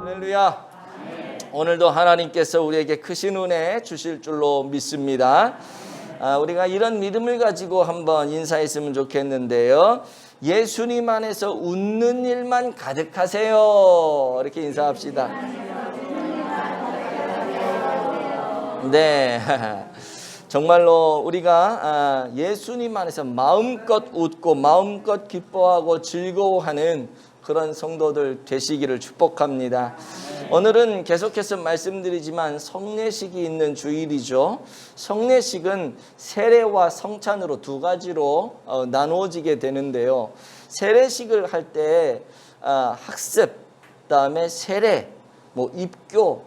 할렐루야. 오늘도 하나님께서 우리에게 크신 은혜 주실 줄로 믿습니다. 우리가 이런 믿음을 가지고 한번 인사했으면 좋겠는데요. 예수님 안에서 웃는 일만 가득하세요. 이렇게 인사합시다. 네. 정말로 우리가 예수님 안에서 마음껏 웃고 마음껏 기뻐하고 즐거워하는 그런 성도들 되시기를 축복합니다. 오늘은 계속해서 말씀드리지만 성례식이 있는 주일이죠. 성례식은 세례와 성찬으로 두 가지로 나누어지게 되는데요. 세례식을 할 때 학습, 그다음에 세례, 입교,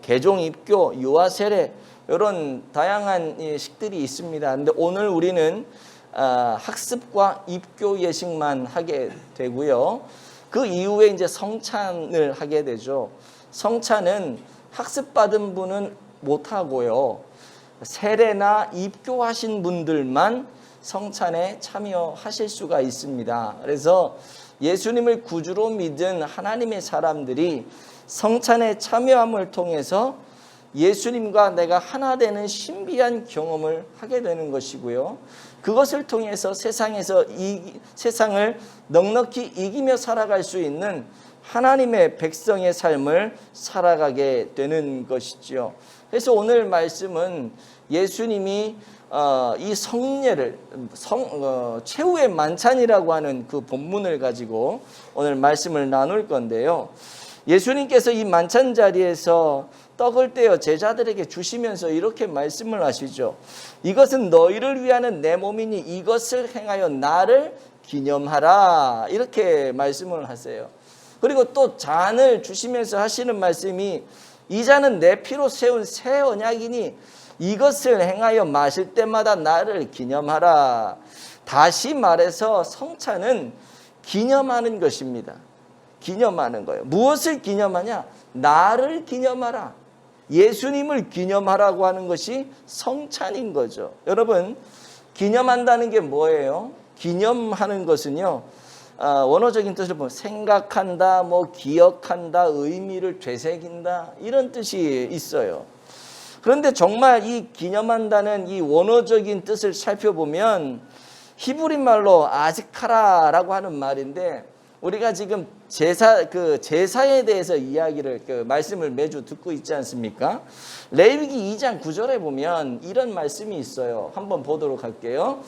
개종 입교, 유아 세례 이런 다양한 식들이 있습니다. 근데 오늘 우리는 학습과 입교 예식만 하게 되고요. 그 이후에 이제 성찬을 하게 되죠. 성찬은 학습받은 분은 못 하고요. 세례나 입교하신 분들만 성찬에 참여하실 수가 있습니다. 그래서 예수님을 구주로 믿은 하나님의 사람들이 성찬에 참여함을 통해서 예수님과 내가 하나 되는 신비한 경험을 하게 되는 것이고요. 그것을 통해서 세상을 넉넉히 이기며 살아갈 수 있는 하나님의 백성의 삶을 살아가게 되는 것이죠. 그래서 오늘 말씀은 예수님이 이 성례를 최후의 만찬이라고 하는 그 본문을 가지고 오늘 말씀을 나눌 건데요. 예수님께서 이 만찬 자리에서 떡을 떼어 제자들에게 주시면서 이렇게 말씀을 하시죠. 이것은 너희를 위하는 내 몸이니 이것을 행하여 나를 기념하라. 이렇게 말씀을 하세요. 그리고 또 잔을 주시면서 하시는 말씀이 이 잔은 내 피로 세운 새 언약이니 이것을 행하여 마실 때마다 나를 기념하라. 다시 말해서 성찬은 기념하는 것입니다. 기념하는 거예요. 무엇을 기념하냐? 나를 기념하라. 예수님을 기념하라고 하는 것이 성찬인 거죠. 여러분, 기념한다는 게 뭐예요? 기념하는 것은요, 원어적인 뜻을 보면 생각한다, 기억한다, 의미를 되새긴다, 이런 뜻이 있어요. 그런데 정말 이 기념한다는 이 원어적인 뜻을 살펴보면 히브리 말로 아즈카라라고 하는 말인데, 우리가 지금 제사에 대해서 말씀을 매주 듣고 있지 않습니까? 레위기 2장 9절에 보면 이런 말씀이 있어요. 한번 보도록 할게요.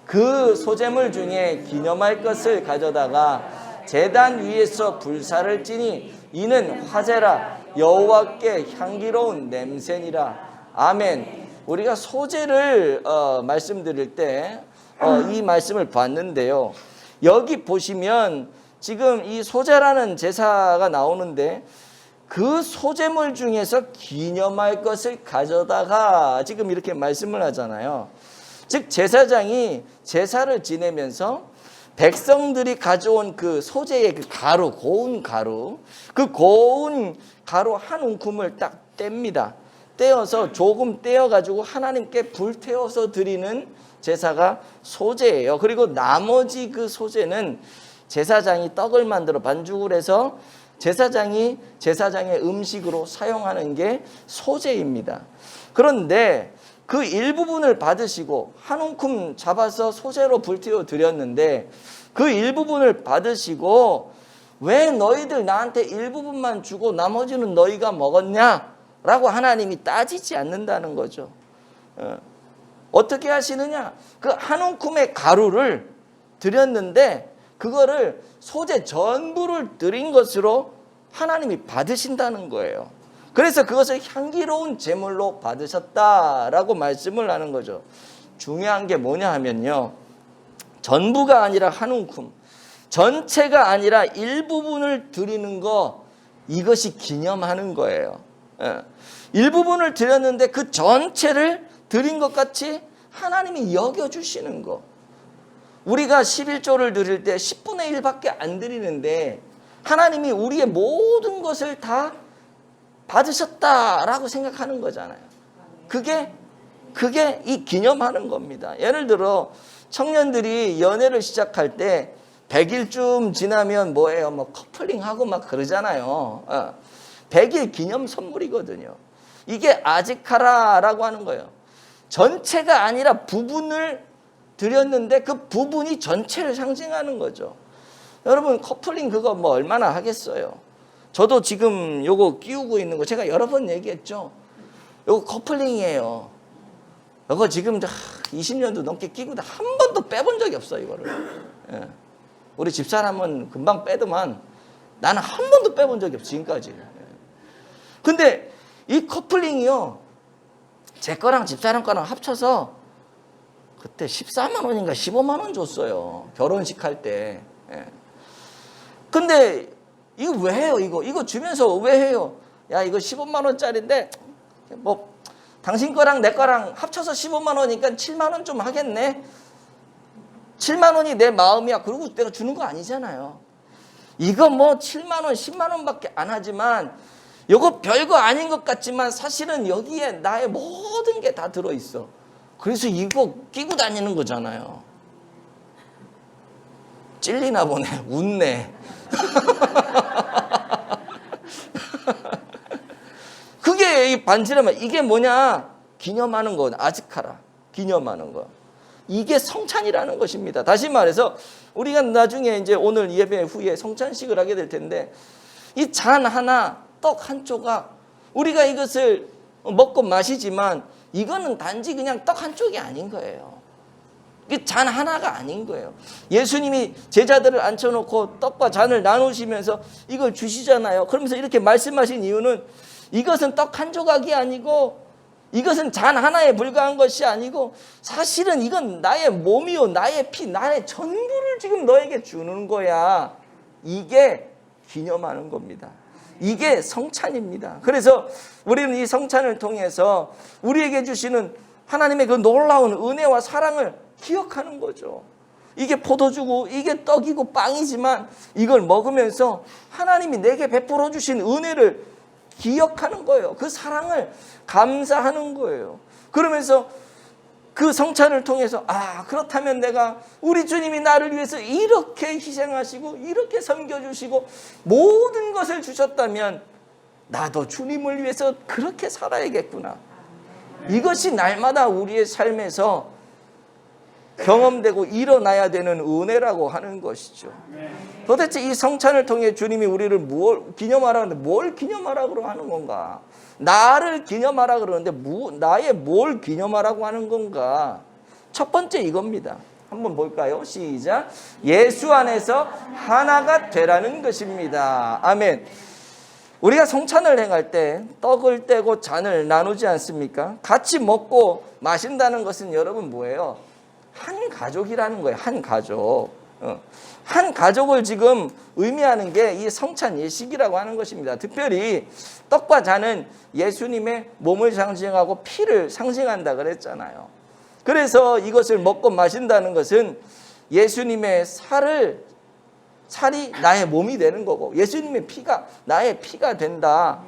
그 소제물 중에 기념할 것을 가져다가 제단 위에서 불사를 찌니 이는 화제라 여호와께 향기로운 냄새니라. 아멘. 우리가 소제를 말씀드릴 때 이 말씀을 봤는데요. 여기 보시면 지금 이 소제라는 제사가 나오는데 그 소제물 중에서 기념할 것을 가져다가 지금 이렇게 말씀을 하잖아요. 즉 제사장이 제사를 지내면서 백성들이 가져온 그 소제의 그 가루, 고운 가루, 그 고운 가루 한 움큼을 딱 뗍니다. 떼어서 조금 떼어가지고 하나님께 불태워서 드리는 제사가 소제예요. 그리고 나머지 그 소제는 제사장이 떡을 만들어 반죽을 해서 제사장의 음식으로 사용하는 게 소제입니다. 그런데 그 일부분을 받으시고 한 움큼 잡아서 소제로 불태워 드렸는데 그 일부분을 받으시고 왜 너희들 나한테 일부분만 주고 나머지는 너희가 먹었냐? 라고 하나님이 따지지 않는다는 거죠. 어떻게 하시느냐? 그 한 움큼의 가루를 드렸는데 그거를 소제 전부를 드린 것으로 하나님이 받으신다는 거예요. 그래서 그것을 향기로운 제물로 받으셨다라고 말씀을 하는 거죠. 중요한 게 뭐냐 하면요. 전부가 아니라 한 움큼, 전체가 아니라 일부분을 드리는 거, 이것이 기념하는 거예요. 일부분을 드렸는데 그 전체를 드린 것 같이 하나님이 여겨주시는 거. 우리가 11조를 드릴 때 10분의 1밖에 안 드리는데 하나님이 우리의 모든 것을 다 받으셨다라고 생각하는 거잖아요. 그게 이 기념하는 겁니다. 예를 들어 청년들이 연애를 시작할 때 100일쯤 지나면 뭐예요? 뭐 커플링하고 막 그러잖아요. 100일 기념 선물이거든요. 이게 아지카라라고 하는 거예요. 전체가 아니라 부분을 드렸는데 그 부분이 전체를 상징하는 거죠. 여러분 커플링 그거 뭐 얼마나 하겠어요. 저도 지금 요거 끼우고 있는 거 제가 여러 번 얘기했죠. 요거 커플링이에요. 요거 지금 20년도 넘게 끼고 한 번도 빼본 적이 없어 이거를. 예. 우리 집사람은 금방 빼더만 나는 한 번도 빼본 적이 없어 지금까지. 예. 근데 이 커플링이요. 제 거랑 집사람 거랑 합쳐서 그때 14만 원인가 15만 원 줬어요. 결혼식 할 때. 예. 근데 이거 왜 해요? 이거 주면서 왜 해요? 야 이거 15만 원짜리인데 뭐 당신 거랑 내 거랑 합쳐서 15만 원이니까 7만 원 좀 하겠네. 7만 원이 내 마음이야. 그리고 내가 주는 거 아니잖아요. 이거 뭐 7만 원, 10만 원밖에 안 하지만 이거 별거 아닌 것 같지만 사실은 여기에 나의 모든 게 다 들어있어. 그래서 이거 끼고 다니는 거잖아요. 찔리나 보네. 웃네. 그게 이 반지라면 이게 뭐냐? 기념하는 거. 아지카라. 기념하는 거. 이게 성찬이라는 것입니다. 다시 말해서 우리가 나중에 이제 오늘 예배 후에 성찬식을 하게 될 텐데 이 잔 하나, 떡 한 조각 우리가 이것을 먹고 마시지만 이거는 단지 그냥 떡 한 쪽이 아닌 거예요. 이게 잔 하나가 아닌 거예요. 예수님이 제자들을 앉혀놓고 떡과 잔을 나누시면서 이걸 주시잖아요. 그러면서 이렇게 말씀하신 이유는 이것은 떡 한 조각이 아니고 이것은 잔 하나에 불과한 것이 아니고 사실은 이건 나의 몸이요 나의 피 나의 전부를 지금 너에게 주는 거야. 이게 기념하는 겁니다. 이게 성찬입니다. 그래서 우리는 이 성찬을 통해서 우리에게 주시는 하나님의 그 놀라운 은혜와 사랑을 기억하는 거죠. 이게 포도주고 이게 떡이고 빵이지만 이걸 먹으면서 하나님이 내게 베풀어 주신 은혜를 기억하는 거예요. 그 사랑을 감사하는 거예요. 그러면서 그 성찬을 통해서 그렇다면 내가 우리 주님이 나를 위해서 이렇게 희생하시고 이렇게 섬겨주시고 모든 것을 주셨다면 나도 주님을 위해서 그렇게 살아야겠구나. 이것이 날마다 우리의 삶에서 경험되고 일어나야 되는 은혜라고 하는 것이죠. 도대체 이 성찬을 통해 주님이 우리를 뭘 기념하라 하는데 뭘 기념하라고 하는 건가? 나를 기념하라 그러는데 나의 뭘 기념하라고 하는 건가? 첫 번째 이겁니다. 한번 볼까요? 시작. 예수 안에서 하나가 되라는 것입니다. 아멘. 우리가 성찬을 행할 때 떡을 떼고 잔을 나누지 않습니까? 같이 먹고 마신다는 것은 여러분 뭐예요? 한 가족이라는 거예요. 한 가족. 한 가족을 지금 의미하는 게 이 성찬 예식이라고 하는 것입니다. 특별히 떡과 잔은 예수님의 몸을 상징하고 피를 상징한다 그랬잖아요. 그래서 이것을 먹고 마신다는 것은 예수님의 살이 나의 몸이 되는 거고 예수님의 피가 나의 피가 된다.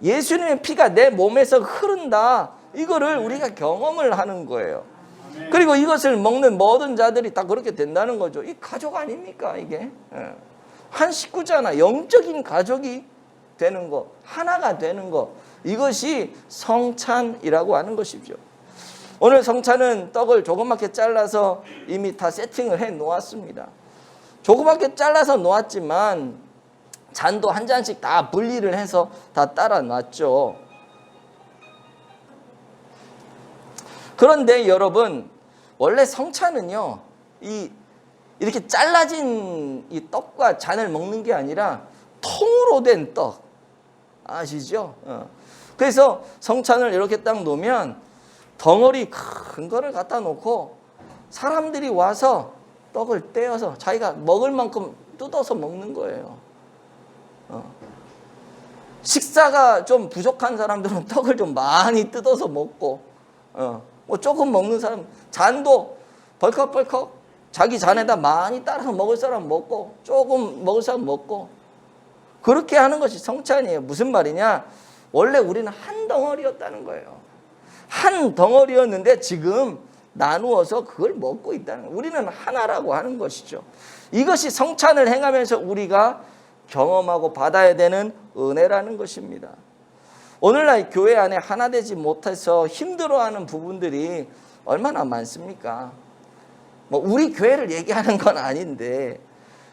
예수님의 피가 내 몸에서 흐른다. 이거를 우리가 경험을 하는 거예요. 그리고 이것을 먹는 모든 자들이 다 그렇게 된다는 거죠. 이 가족 아닙니까 이게? 한 식구잖아. 영적인 가족이 되는 거, 하나가 되는 거. 이것이 성찬이라고 하는 것이죠. 오늘 성찬은 떡을 조그맣게 잘라서 이미 다 세팅을 해 놓았습니다. 조그맣게 잘라서 놓았지만 잔도 한 잔씩 다 분리를 해서 다 따라 놨죠. 그런데 여러분, 원래 성찬은요, 이렇게 잘라진 이 떡과 잔을 먹는 게 아니라 통으로 된 떡. 아시죠? 그래서 성찬을 이렇게 딱 놓으면 덩어리 큰 거를 갖다 놓고 사람들이 와서 떡을 떼어서 자기가 먹을 만큼 뜯어서 먹는 거예요. 식사가 좀 부족한 사람들은 떡을 좀 많이 뜯어서 먹고, 뭐 조금 먹는 사람, 잔도 벌컥벌컥 자기 잔에다 많이 따라서 먹을 사람 먹고, 조금 먹을 사람 먹고, 그렇게 하는 것이 성찬이에요. 무슨 말이냐? 원래 우리는 한 덩어리였다는 거예요. 한 덩어리였는데 지금 나누어서 그걸 먹고 있다는 거예요. 우리는 하나라고 하는 것이죠. 이것이 성찬을 행하면서 우리가 경험하고 받아야 되는 은혜라는 것입니다. 오늘날 교회 안에 하나 되지 못해서 힘들어하는 부분들이 얼마나 많습니까? 우리 교회를 얘기하는 건 아닌데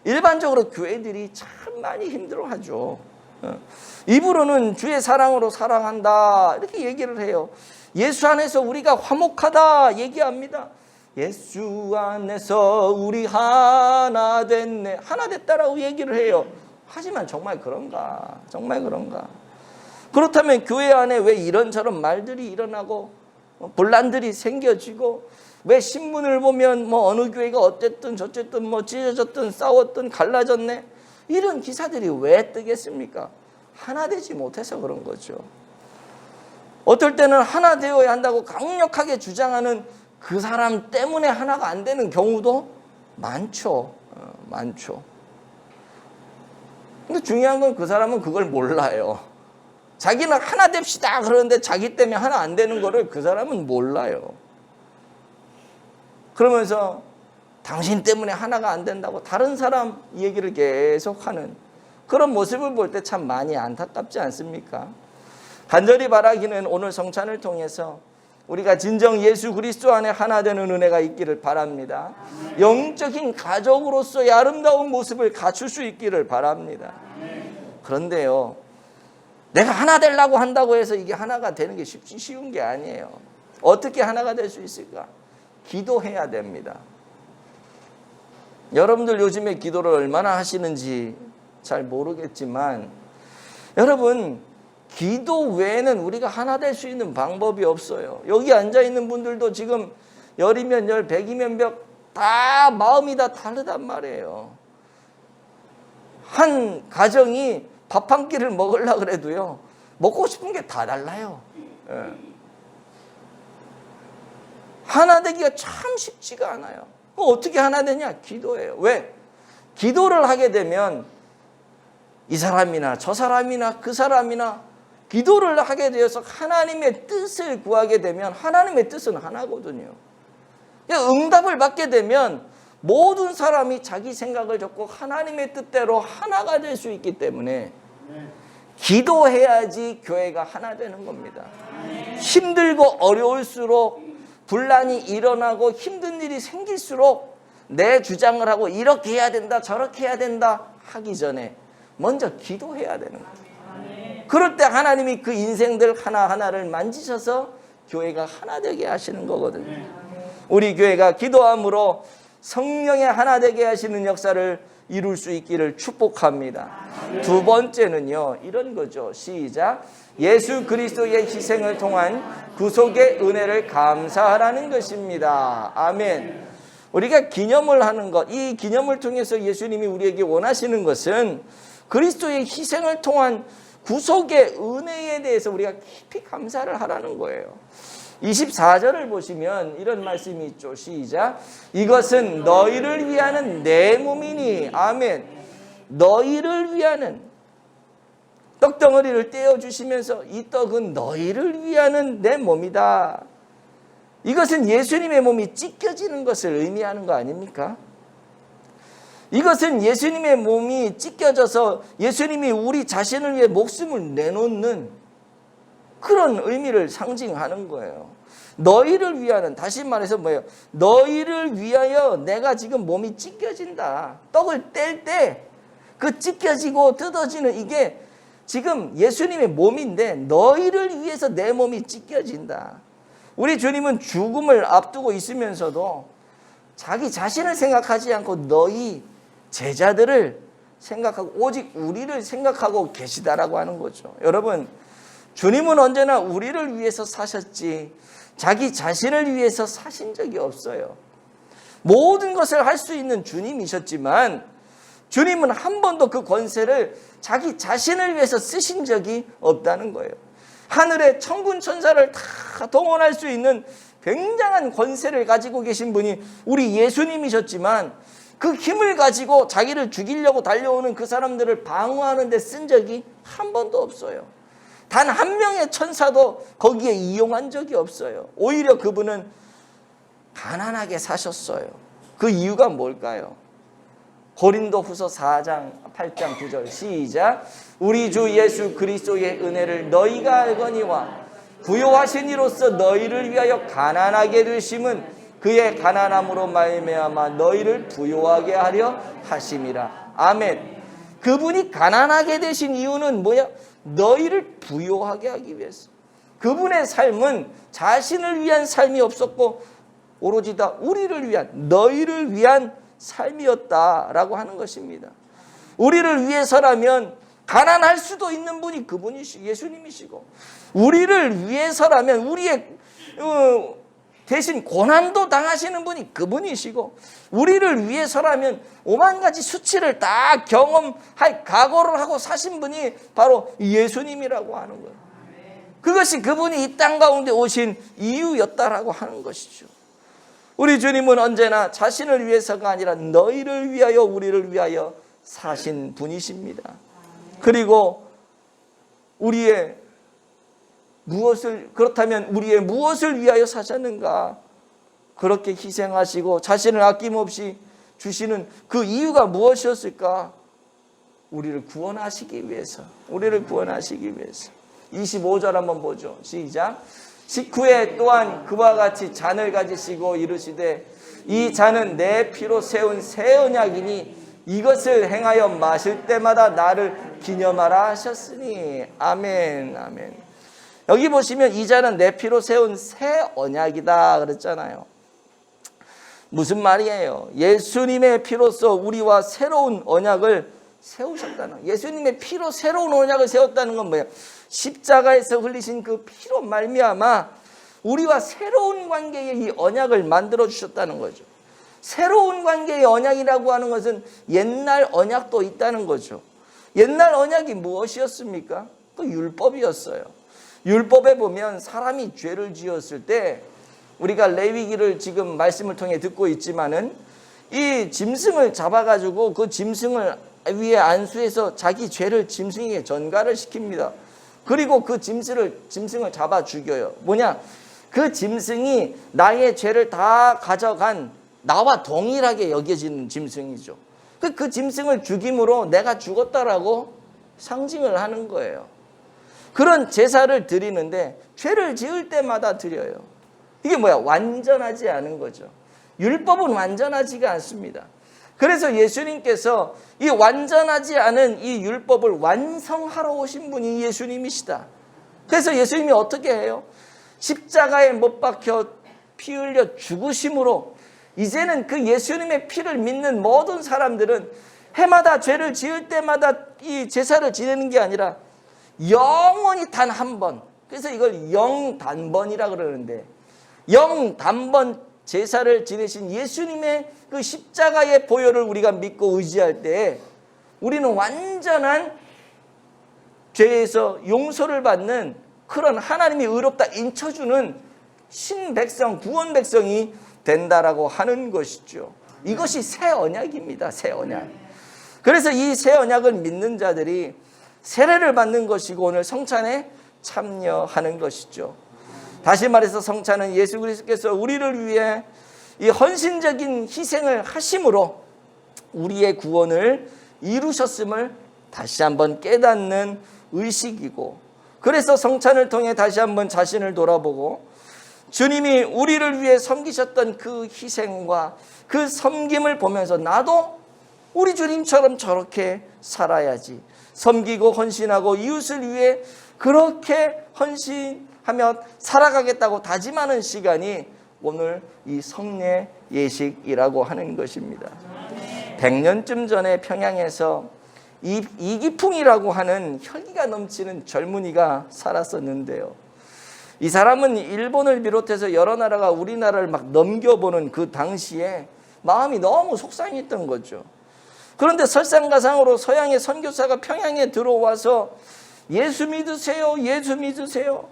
일반적으로 교회들이 참 많이 힘들어하죠. 입으로는 주의 사랑으로 사랑한다 이렇게 얘기를 해요. 예수 안에서 우리가 화목하다 얘기합니다. 예수 안에서 우리 하나 됐네, 하나 됐다라고 얘기를 해요. 하지만 정말 그런가? 정말 그런가? 그렇다면 교회 안에 왜 이런저런 말들이 일어나고 분란들이 생겨지고 왜 신문을 보면 어느 교회가 어쨌든 저쨌든 찢어졌든 싸웠든 갈라졌네 이런 기사들이 왜 뜨겠습니까? 하나 되지 못해서 그런 거죠. 어떨 때는 하나 되어야 한다고 강력하게 주장하는 그 사람 때문에 하나가 안 되는 경우도 많죠. 많죠. 근데 중요한 건 그 사람은 그걸 몰라요. 자기는 하나 됩시다 그러는데 자기 때문에 하나 안 되는 거를 그 사람은 몰라요. 그러면서 당신 때문에 하나가 안 된다고 다른 사람 얘기를 계속하는 그런 모습을 볼 때 참 많이 안타깝지 않습니까? 간절히 바라기는 오늘 성찬을 통해서 우리가 진정 예수 그리스도 안에 하나 되는 은혜가 있기를 바랍니다. 영적인 가족으로서의 아름다운 모습을 갖출 수 있기를 바랍니다. 그런데요, 내가 하나 되려고 한다고 해서 이게 하나가 되는 게 쉬운 게 아니에요. 어떻게 하나가 될 수 있을까? 기도해야 됩니다. 여러분들 요즘에 기도를 얼마나 하시는지 잘 모르겠지만 여러분 기도 외에는 우리가 하나 될 수 있는 방법이 없어요. 여기 앉아있는 분들도 지금 열이면 열, 백이면 백, 다 마음이 다 다르단 말이에요. 한 가정이 밥 한 끼를 먹으려고 그래도요, 먹고 싶은 게 다 달라요. 하나 되기가 참 쉽지가 않아요. 어떻게 하나 되냐? 기도예요. 왜? 기도를 하게 되면 이 사람이나 저 사람이나 그 사람이나 기도를 하게 되어서 하나님의 뜻을 구하게 되면 하나님의 뜻은 하나거든요. 응답을 받게 되면 모든 사람이 자기 생각을 접고 하나님의 뜻대로 하나가 될 수 있기 때문에 기도해야지 교회가 하나 되는 겁니다. 힘들고 어려울수록 분란이 일어나고 힘든 일이 생길수록 내 주장을 하고 이렇게 해야 된다 저렇게 해야 된다 하기 전에 먼저 기도해야 되는 거예요. 그럴 때 하나님이 그 인생들 하나하나를 만지셔서 교회가 하나 되게 하시는 거거든요. 우리 교회가 기도함으로 성령의 하나 되게 하시는 역사를 이룰 수 있기를 축복합니다. 두 번째는요, 이런 거죠. 시작. 예수 그리스도의 희생을 통한 구속의 은혜를 감사하라는 것입니다. 아멘. 우리가 기념을 하는 것, 이 기념을 통해서 예수님이 우리에게 원하시는 것은 그리스도의 희생을 통한 구속의 은혜에 대해서 우리가 깊이 감사를 하라는 거예요. 24절을 보시면 이런 말씀이 있죠. 시작. 이것은 너희를 위하는 내 몸이니. 아멘. 너희를 위하는 떡덩어리를 떼어주시면서 이 떡은 너희를 위하는 내 몸이다. 이것은 예수님의 몸이 찢겨지는 것을 의미하는 거 아닙니까? 이것은 예수님의 몸이 찢겨져서 예수님이 우리 자신을 위해 목숨을 내놓는 그런 의미를 상징하는 거예요. 너희를 위하는, 다시 말해서 뭐예요? 너희를 위하여 내가 지금 몸이 찢겨진다. 떡을 뗄 때 그 찢겨지고 뜯어지는 이게 지금 예수님의 몸인데 너희를 위해서 내 몸이 찢겨진다. 우리 주님은 죽음을 앞두고 있으면서도 자기 자신을 생각하지 않고 너희 제자들을 생각하고 오직 우리를 생각하고 계시다라고 하는 거죠. 여러분, 주님은 언제나 우리를 위해서 사셨지 자기 자신을 위해서 사신 적이 없어요. 모든 것을 할 수 있는 주님이셨지만 주님은 한 번도 그 권세를 자기 자신을 위해서 쓰신 적이 없다는 거예요. 하늘의 천군 천사를 다 동원할 수 있는 굉장한 권세를 가지고 계신 분이 우리 예수님이셨지만 그 힘을 가지고 자기를 죽이려고 달려오는 그 사람들을 방어하는 데 쓴 적이 한 번도 없어요. 단 한 명의 천사도 거기에 이용한 적이 없어요. 오히려 그분은 가난하게 사셨어요. 그 이유가 뭘까요? 고린도후서 4장 8장 9절 시작. 우리 주 예수 그리스도의 은혜를 너희가 알거니와 부요하신 이로써 너희를 위하여 가난하게 되심은 그의 가난함으로 말미암아 너희를 부요하게 하려 하심이라. 아멘. 그분이 가난하게 되신 이유는 뭐야? 너희를 부요하게 하기 위해서. 그분의 삶은 자신을 위한 삶이 없었고 오로지 다 우리를 위한, 너희를 위한 삶이었다라고 하는 것입니다. 우리를 위해서라면 가난할 수도 있는 분이 그분이시고 예수님이시고, 우리를 위해서라면 우리의 대신 고난도 당하시는 분이 그분이시고, 우리를 위해서라면 오만 가지 수치를 다 경험할 각오를 하고 사신 분이 바로 예수님이라고 하는 거예요. 그것이 그분이 이 땅 가운데 오신 이유였다라고 하는 것이죠. 우리 주님은 언제나 자신을 위해서가 아니라 너희를 위하여, 우리를 위하여 사신 분이십니다. 그리고 그렇다면 우리의 무엇을 위하여 사셨는가? 그렇게 희생하시고 자신을 아낌없이 주시는 그 이유가 무엇이었을까? 우리를 구원하시기 위해서. 우리를 구원하시기 위해서. 25절 한번 보죠. 시작. 식후에 또한 그와 같이 잔을 가지시고 이르시되 이 잔은 내 피로 세운 새 언약이니 이것을 행하여 마실 때마다 나를 기념하라 하셨으니. 아멘. 아멘. 여기 보시면 이 잔은 내 피로 세운 새 언약이다 그랬잖아요. 무슨 말이에요? 예수님의 피로써 우리와 새로운 언약을 세우셨다는, 예수님의 피로 새로운 언약을 세웠다는 건 뭐예요? 십자가에서 흘리신 그 피로 말미암아 우리와 새로운 관계의 이 언약을 만들어 주셨다는 거죠. 새로운 관계의 언약이라고 하는 것은 옛날 언약도 있다는 거죠. 옛날 언약이 무엇이었습니까? 그 율법이었어요. 율법에 보면 사람이 죄를 지었을 때, 우리가 레위기를 지금 말씀을 통해 듣고 있지만은 이 짐승을 잡아가지고 그 짐승을 위에 안수해서 자기 죄를 짐승에게 전가를 시킵니다. 그리고 그 짐승을 잡아 죽여요. 뭐냐? 그 짐승이 나의 죄를 다 가져간 나와 동일하게 여겨지는 짐승이죠. 그 짐승을 죽임으로 내가 죽었다라고 상징을 하는 거예요. 그런 제사를 드리는데 죄를 지을 때마다 드려요. 이게 뭐야? 완전하지 않은 거죠. 율법은 완전하지가 않습니다. 그래서 예수님께서 이 완전하지 않은 이 율법을 완성하러 오신 분이 예수님이시다. 그래서 예수님이 어떻게 해요? 십자가에 못 박혀 피 흘려 죽으심으로 이제는 그 예수님의 피를 믿는 모든 사람들은 해마다 죄를 지을 때마다 이 제사를 지내는 게 아니라 영원히 단 한 번, 그래서 이걸 영단번이라 그러는데, 영단번 제사를 지내신 예수님의 그 십자가의 보혈을 우리가 믿고 의지할 때 우리는 완전한 죄에서 용서를 받는 그런 하나님이 의롭다 인쳐주는 신백성, 구원 백성이 된다라고 하는 것이죠. 이것이 새 언약입니다. 새 언약. 그래서 이 새 언약을 믿는 자들이 세례를 받는 것이고 오늘 성찬에 참여하는 것이죠. 다시 말해서 성찬은 예수 그리스도께서 우리를 위해 이 헌신적인 희생을 하심으로 우리의 구원을 이루셨음을 다시 한번 깨닫는 의식이고, 그래서 성찬을 통해 다시 한번 자신을 돌아보고 주님이 우리를 위해 섬기셨던 그 희생과 그 섬김을 보면서 나도 우리 주님처럼 저렇게 살아야지, 섬기고 헌신하고 이웃을 위해 그렇게 헌신하며 살아가겠다고 다짐하는 시간이 오늘 이 성례 예식이라고 하는 것입니다. 100년쯤 전에 평양에서 이기풍이라고 하는 혈기가 넘치는 젊은이가 살았었는데요. 이 사람은 일본을 비롯해서 여러 나라가 우리나라를 막 넘겨보는 그 당시에 마음이 너무 속상했던 거죠. 그런데 설상가상으로 서양의 선교사가 평양에 들어와서 예수 믿으세요, 예수 믿으세요,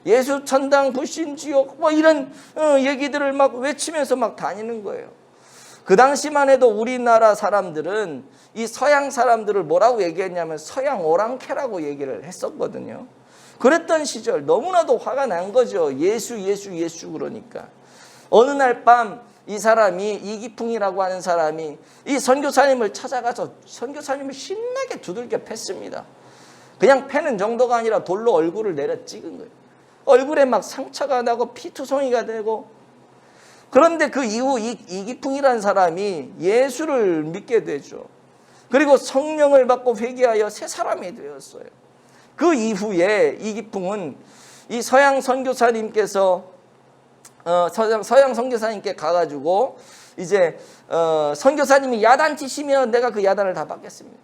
예수 천당 불신 지옥 뭐 이런 얘기들을 막 외치면서 막 다니는 거예요. 그 당시만 해도 우리나라 사람들은 이 서양 사람들을 뭐라고 얘기했냐면 서양 오랑캐라고 얘기를 했었거든요. 그랬던 시절 너무나도 화가 난 거죠. 예수 예수 예수 그러니까. 어느 날 밤 이 사람이, 이기풍이라고 하는 사람이 이 선교사님을 찾아가서 선교사님을 신나게 두들겨 팼습니다. 그냥 패는 정도가 아니라 돌로 얼굴을 내려 찍은 거예요. 얼굴에 막 상처가 나고 피투성이가 되고. 그런데 그 이후 이기풍이라는 사람이 예수를 믿게 되죠. 그리고 성령을 받고 회개하여 새 사람이 되었어요. 그 이후에 이기풍은 이 서양 선교사님께서 서양 선교사님께 가가지고 이제 선교사님이 야단치시면 내가 그 야단을 다 받겠습니다.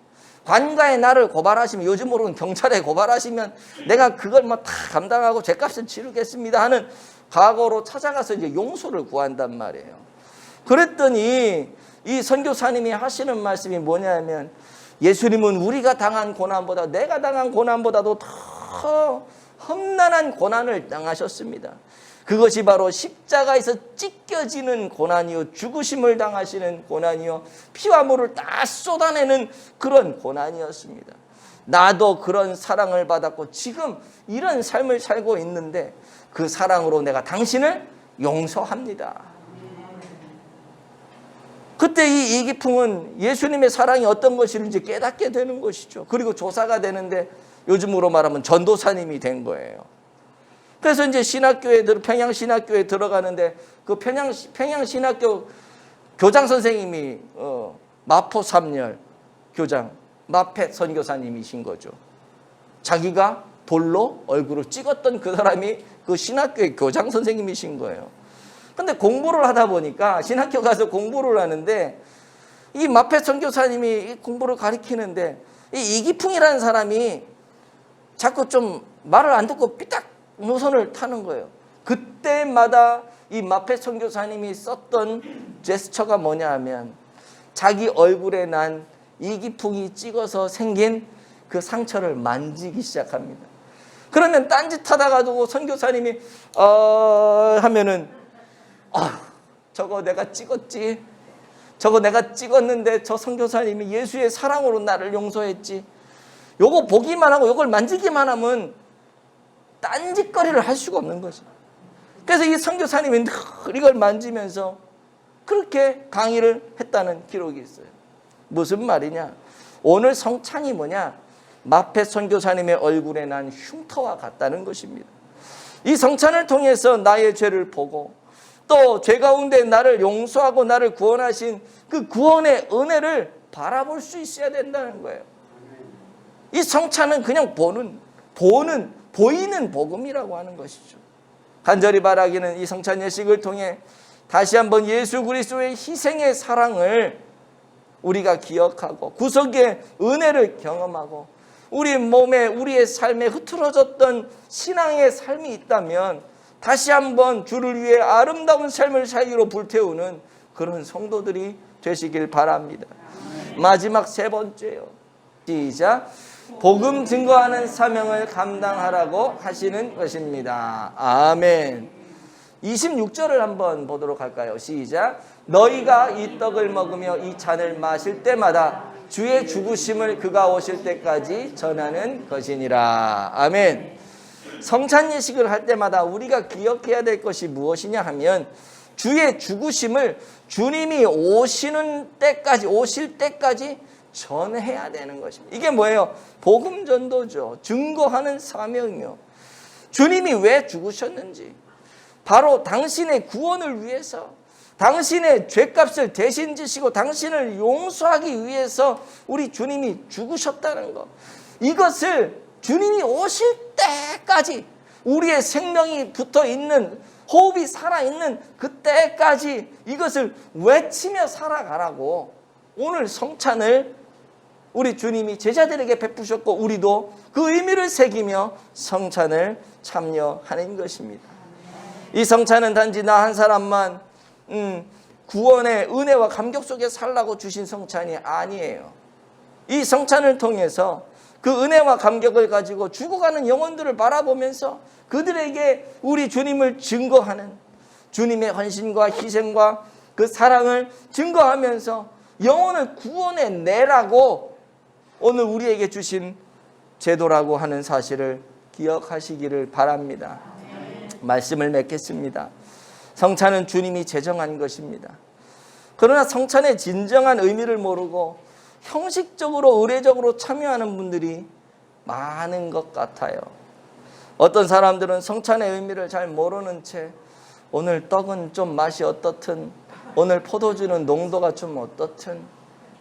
관가에 나를 고발하시면, 요즘으로는 경찰에 고발하시면 내가 그걸 뭐 다 감당하고 죄값을 치르겠습니다 하는 각오로 찾아가서 이제 용서를 구한단 말이에요. 그랬더니 이 선교사님이 하시는 말씀이 뭐냐면, 예수님은 우리가 당한 고난보다, 내가 당한 고난보다도 더 험난한 고난을 당하셨습니다. 그것이 바로 십자가에서 찢겨지는 고난이요, 죽으심을 당하시는 고난이요, 피와 물을 다 쏟아내는 그런 고난이었습니다. 나도 그런 사랑을 받았고 지금 이런 삶을 살고 있는데 그 사랑으로 내가 당신을 용서합니다. 그때 이 이기풍은 예수님의 사랑이 어떤 것인지 깨닫게 되는 것이죠. 그리고 조사가 되는데 요즘으로 말하면 전도사님이 된 거예요. 그래서 이제 평양신학교에 들어가는데 그 평양신학교 교장 선생님이 마포 3열 교장 마펫 선교사님이신 거죠. 자기가 돌로 얼굴을 찍었던 그 사람이 그 신학교의 교장 선생님이신 거예요. 근데 공부를 하다 보니까 신학교 가서 공부를 하는데 이 마펫 선교사님이 공부를 가르치는데 이 이기풍이라는 사람이 자꾸 좀 말을 안 듣고 삐딱 노선을 타는 거예요. 그때마다 이 마펫 선교사님이 썼던 제스처가 뭐냐 하면 자기 얼굴에 난 이기풍이 찍어서 생긴 그 상처를 만지기 시작합니다. 그러면 딴짓하다가도 선교사님이 하면은 저거 내가 찍었지. 저거 내가 찍었는데 저 선교사님이 예수의 사랑으로 나를 용서했지. 요거 보기만 하고 요걸 만지기만 하면 딴짓거리를 할 수가 없는 거죠. 그래서 이 선교사님이 늘 이걸 만지면서 그렇게 강의를 했다는 기록이 있어요. 무슨 말이냐? 오늘 성찬이 뭐냐? 마펫 선교사님의 얼굴에 난 흉터와 같다는 것입니다. 이 성찬을 통해서 나의 죄를 보고 또 죄 가운데 나를 용서하고 나를 구원하신 그 구원의 은혜를 바라볼 수 있어야 된다는 거예요. 이 성찬은 그냥 보이는 복음이라고 하는 것이죠. 간절히 바라기는 이 성찬 예식을 통해 다시 한번 예수 그리스도의 희생의 사랑을 우리가 기억하고 구속의 은혜를 경험하고 우리 몸에 우리의 삶에 흐트러졌던 신앙의 삶이 있다면 다시 한번 주를 위해 아름다운 삶을 살기로 불태우는 그런 성도들이 되시길 바랍니다. 마지막 세 번째요. 시작. 복음 증거하는 사명을 감당하라고 하시는 것입니다. 아멘. 26절을 한번 보도록 할까요? 시작. 너희가 이 떡을 먹으며 이 잔을 마실 때마다 주의 죽으심을 그가 오실 때까지 전하는 것이니라. 아멘. 성찬 예식을 할 때마다 우리가 기억해야 될 것이 무엇이냐 하면 주의 죽으심을 주님이 오실 때까지 전해야 되는 것입니다. 이게 뭐예요? 복음 전도죠. 증거하는 사명이요. 주님이 왜 죽으셨는지, 바로 당신의 구원을 위해서, 당신의 죄값을 대신 지시고 당신을 용서하기 위해서 우리 주님이 죽으셨다는 것. 이것을 주님이 오실 때까지 우리의 생명이 붙어있는, 호흡이 살아있는 그때까지 이것을 외치며 살아가라고 오늘 성찬을 우리 주님이 제자들에게 베푸셨고 우리도 그 의미를 새기며 성찬을 참여하는 것입니다. 이 성찬은 단지 나 한 사람만 구원의 은혜와 감격 속에 살라고 주신 성찬이 아니에요. 이 성찬을 통해서 그 은혜와 감격을 가지고 죽어가는 영혼들을 바라보면서 그들에게 우리 주님을 증거하는, 주님의 헌신과 희생과 그 사랑을 증거하면서 영혼을 구원해 내라고 오늘 우리에게 주신 제도라고 하는 사실을 기억하시기를 바랍니다. 말씀을 맺겠습니다. 성찬은 주님이 제정한 것입니다. 그러나 성찬의 진정한 의미를 모르고 형식적으로 의례적으로 참여하는 분들이 많은 것 같아요. 어떤 사람들은 성찬의 의미를 잘 모르는 채 오늘 떡은 좀 맛이 어떻든, 오늘 포도주는 농도가 좀 어떻든,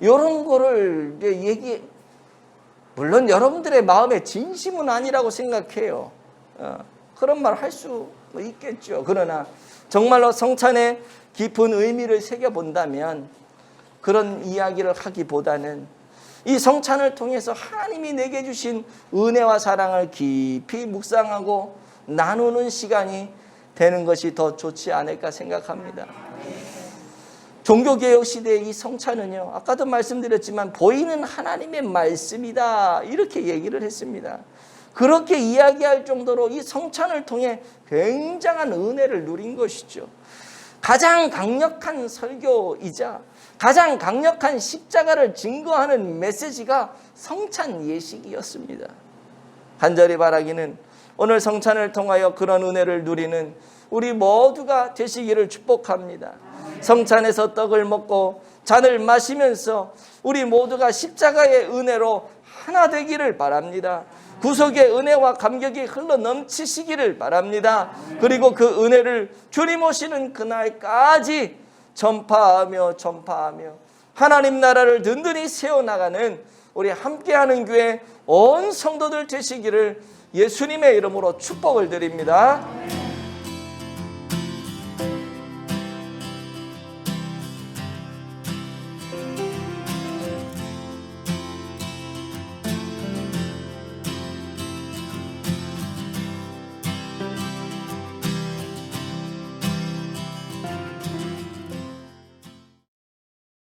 이런 거를 물론 여러분들의 마음의 진심은 아니라고 생각해요. 그런 말 할 수 있겠죠. 그러나 정말로 성찬의 깊은 의미를 새겨본다면 그런 이야기를 하기보다는 이 성찬을 통해서 하나님이 내게 주신 은혜와 사랑을 깊이 묵상하고 나누는 시간이 되는 것이 더 좋지 않을까 생각합니다. 종교개혁 시대의 이 성찬은요, 아까도 말씀드렸지만 보이는 하나님의 말씀이다, 이렇게 얘기를 했습니다. 그렇게 이야기할 정도로 이 성찬을 통해 굉장한 은혜를 누린 것이죠. 가장 강력한 설교이자 가장 강력한 십자가를 증거하는 메시지가 성찬 예식이었습니다. 간절히 바라기는 오늘 성찬을 통하여 그런 은혜를 누리는 우리 모두가 되시기를 축복합니다. 성찬에서 떡을 먹고 잔을 마시면서 우리 모두가 십자가의 은혜로 하나 되기를 바랍니다. 구속의 은혜와 감격이 흘러 넘치시기를 바랍니다. 그리고 그 은혜를 주님 오시는 그날까지 전파하며 하나님 나라를 든든히 세워나가는 우리 함께하는 교회 온 성도들 되시기를 예수님의 이름으로 축복을 드립니다.